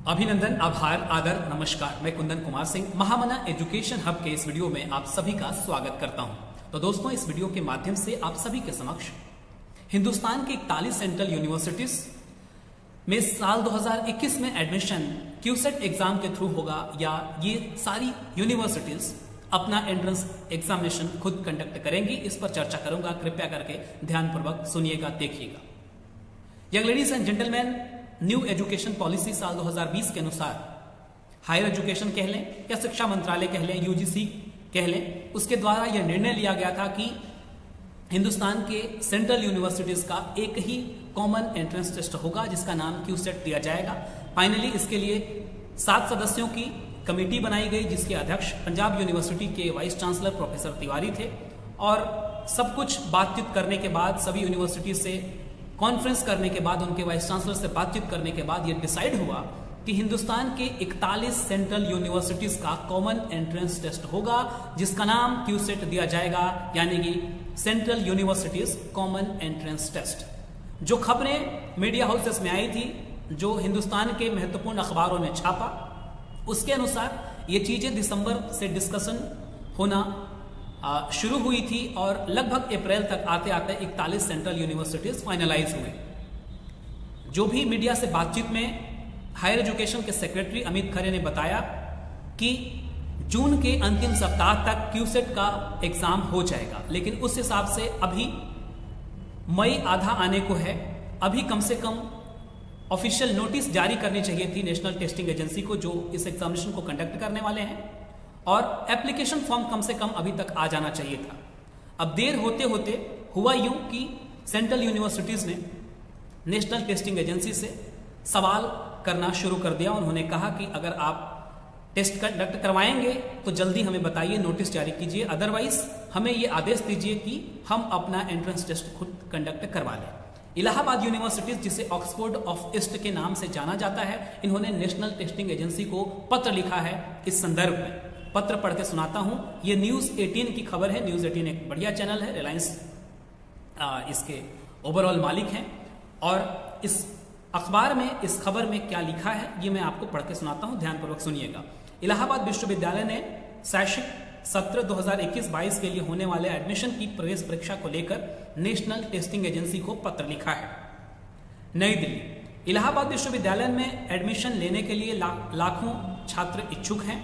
अभिनंदन, आभार, आदर, नमस्कार। मैं कुंदन कुमार सिंह महामना एजुकेशन हब के इस वीडियो में आप सभी का स्वागत करता हूं। तो दोस्तों, इस वीडियो के माध्यम से आप सभी के समक्ष हिंदुस्तान की 41 सेंट्रल यूनिवर्सिटीज में साल 2021 में एडमिशन क्यूसेट एग्जाम के थ्रू होगा या ये सारी यूनिवर्सिटीज अपना एंट्रेंस एग्जामिनेशन खुद कंडक्ट करेंगी, इस पर चर्चा करूंगा। कृपया करके ध्यानपूर्वक सुनिएगा, देखिएगा। Young ladies and gentleman, new education policy साल 2020 के अनुसार हायर एजुकेशन कह लें या शिक्षा मंत्रालय कह लें, यूजीसी कह लें, उसके द्वारा यह निर्णय लिया गया था कि हिंदुस्तान के सेंट्रल यूनिवर्सिटीज का एक ही कॉमन एंट्रेंस टेस्ट होगा जिसका नाम क्यूसेट दिया जाएगा। फाइनली इसके लिए 7 सदस्यों की कमेटी बनाई गई जिसके अध्यक्ष पंजाब यूनिवर्सिटी के वाइस चांसलर प्रोफेसर तिवारी थे और सब कुछ बातचीत करने के बाद, सभी यूनिवर्सिटी से कॉन्फ्रेंस करने के बाद, उनके वाइस चांसलर से बातचीत करने के बाद यह डिसाइड हुआ कि हिंदुस्तान के 41 सेंट्रल यूनिवर्सिटीज का कॉमन एंट्रेंस टेस्ट होगा जिसका नाम क्यूसेट दिया जाएगा, यानी कि central universities common entrance test. जो खबरें मीडिया हाउसेस में आई थी, जो हिंदुस्तान के महत्वपूर्ण अखबारों ने छापा, उसके अनुसार ये चीजें दिसंबर से डिस्कशन होना शुरू हुई थी और लगभग अप्रैल तक आते आते 41 सेंट्रल यूनिवर्सिटीज फाइनलाइज हुए। जो भी मीडिया से बातचीत में हायर एजुकेशन के सेक्रेटरी अमित खरे ने बताया कि जून के अंतिम सप्ताह तक क्यूसेट का एग्जाम हो जाएगा, लेकिन उस हिसाब से अभी मई आधा आने को है। अभी कम से कम ऑफिशियल नोटिस जारी करनी चाहिए थी नेशनल टेस्टिंग एजेंसी को, जो इस एग्जामिनेशन को कंडक्ट करने वाले हैं, और एप्लीकेशन फॉर्म कम से कम अभी तक आ जाना चाहिए था। अब देर होते होते हुआ यूं कि सेंट्रल यूनिवर्सिटीज ने नेशनल टेस्टिंग एजेंसी से सवाल करना शुरू कर दिया। उन्होंने कहा कि अगर आप टेस्ट कंडक्ट करवाएंगे तो जल्दी हमें बताइए, नोटिस जारी कीजिए, अदरवाइज हमें ये आदेश दीजिए कि हम अपना एंट्रेंस टेस्ट खुद कंडक्ट करवा लें। इलाहाबाद यूनिवर्सिटी, जिसे ऑक्सफोर्ड ऑफ ईस्ट के नाम से जाना जाता है, इन्होंने नेशनल टेस्टिंग एजेंसी को पत्र लिखा है। इस संदर्भ में पत्र पढ़ के सुनाता हूं। ये न्यूज 18 की खबर है। न्यूज 18 एक बढ़िया चैनल है, रिलायंस इसके ओवरऑल मालिक हैं, और इस अखबार में, इस खबर में क्या लिखा है ये मैं आपको पढ़ के सुनाता हूं, ध्यानपूर्वक सुनिएगा। इलाहाबाद विश्वविद्यालय ने शैक्षिक सत्र 2021-22 के लिए होने वाले एडमिशन की प्रवेश परीक्षा को लेकर नेशनल टेस्टिंग एजेंसी को पत्र लिखा है। नई दिल्ली, इलाहाबाद विश्वविद्यालय में एडमिशन लेने के लिए लाखों छात्र इच्छुक हैं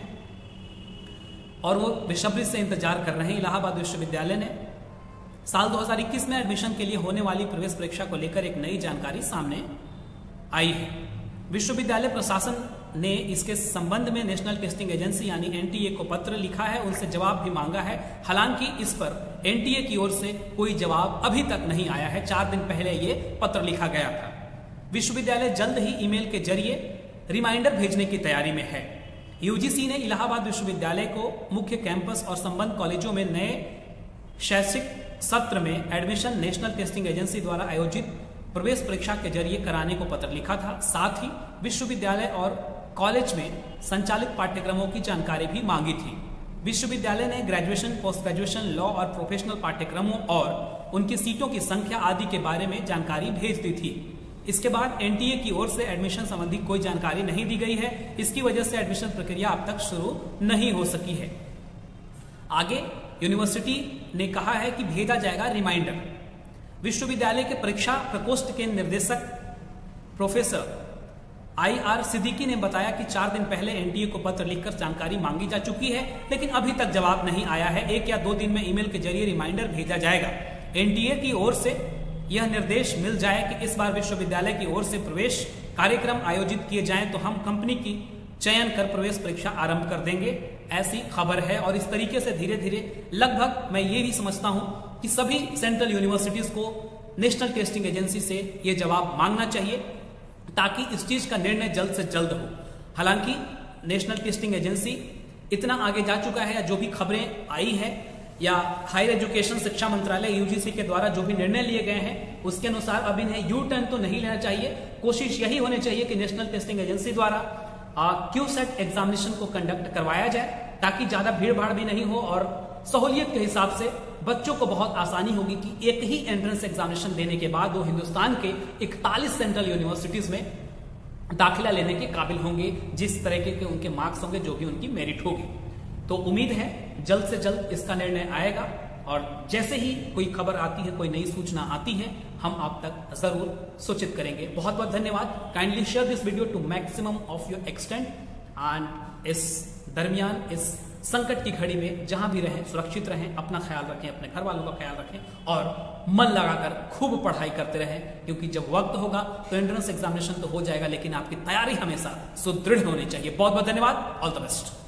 और वो बेसब्री से इंतजार कर रहे हैं। इलाहाबाद विश्वविद्यालय ने साल 2021 में एडमिशन के लिए होने वाली प्रवेश परीक्षा को लेकर एक नई जानकारी सामने आई है। विश्वविद्यालय प्रशासन ने इसके संबंध में नेशनल टेस्टिंग एजेंसी यानी एनटीए को पत्र लिखा है, उनसे जवाब भी मांगा है। हालांकि इस पर एनटीए की ओर से कोई जवाब अभी तक नहीं आया है। 4 दिन पहले ये पत्र लिखा गया था। विश्वविद्यालय जल्द ही ईमेल के जरिए रिमाइंडर भेजने की तैयारी में है। यूजीसी ने इलाहाबाद विश्वविद्यालय को मुख्य कैंपस और संबद्ध कॉलेजों में नए शैक्षिक सत्र में एडमिशन नेशनल टेस्टिंग एजेंसी द्वारा आयोजित प्रवेश परीक्षा के जरिए कराने को पत्र लिखा था। साथ ही विश्वविद्यालय और कॉलेज में संचालित पाठ्यक्रमों की जानकारी भी मांगी थी। विश्वविद्यालय ने ग्रेजुएशन, पोस्ट ग्रेजुएशन, लॉ और प्रोफेशनल पाठ्यक्रमों और उनकी सीटों की संख्या आदि के बारे में जानकारी भेज दी थी। इसके बाद एनटीए की ओर से एडमिशन संबंधी कोई जानकारी नहीं दी गई है। इसकी वजह से एडमिशन प्रक्रिया अब तक शुरू नहीं हो सकी है। आगे यूनिवर्सिटी ने कहा है कि भेजा जाएगा रिमाइंडर। विश्वविद्यालय के परीक्षा प्रकोष्ठ के निर्देशक प्रोफेसर IR सिद्दीकी ने बताया कि 4 दिन पहले एनटीए को पत्र लिखकर जानकारी मांगी जा चुकी है, लेकिन अभी तक जवाब नहीं आया है। 1 या 2 दिन में ईमेल के जरिए रिमाइंडर भेजा जाएगा। एनटीए की ओर से यह निर्देश मिल जाए कि इस बार विश्वविद्यालय की ओर से प्रवेश कार्यक्रम आयोजित किए जाएं तो हम कंपनी की चयन कर प्रवेश परीक्षा आरंभ कर देंगे, ऐसी खबर है। और इस तरीके से धीरे धीरे लगभग मैं ये भी समझता हूं कि सभी सेंट्रल यूनिवर्सिटीज को नेशनल टेस्टिंग एजेंसी से यह जवाब मांगना चाहिए ताकि इस चीज का निर्णय जल्द से जल्द हो। हालांकि नेशनल टेस्टिंग एजेंसी इतना आगे जा चुका है, या जो भी खबरें आई है या हायर एजुकेशन शिक्षा मंत्रालय यूजीसी के द्वारा जो भी निर्णय लिए गए हैं उसके अनुसार अब इन्हें यू टर्न तो नहीं लेना चाहिए। कोशिश यही होनी चाहिए कि नेशनल टेस्टिंग एजेंसी द्वारा क्यूसेट एग्जामिनेशन को कंडक्ट करवाया जाए ताकि ज्यादा भीड़ भाड़ भी नहीं हो और सहूलियत के हिसाब से बच्चों को बहुत आसानी होगी कि एक ही एंट्रेंस एग्जामिनेशन देने के बाद वो हिंदुस्तान के 41 सेंट्रल यूनिवर्सिटीज में दाखिला लेने के काबिल होंगे, जिस तरीके के उनके मार्क्स होंगे, जो भी उनकी मेरिट होगी। तो उम्मीद है जल्द से जल्द इसका निर्णय आएगा और जैसे ही कोई खबर आती है, कोई नई सूचना आती है, हम आप तक जरूर सूचित करेंगे। बहुत बहुत धन्यवाद। Kindly share this video to maximum of your extent and इस दरमियान, इस संकट की घड़ी में जहां भी रहें सुरक्षित रहें, अपना ख्याल रखें, अपने घर वालों का ख्याल रखें और मन लगाकर खूब पढ़ाई करते रहें, क्योंकि जब वक्त होगा तो एंट्रेंस एग्जामिनेशन तो हो जाएगा, लेकिन आपकी तैयारी हमेशा सुदृढ़ होनी चाहिए। बहुत बहुत धन्यवाद। All the best.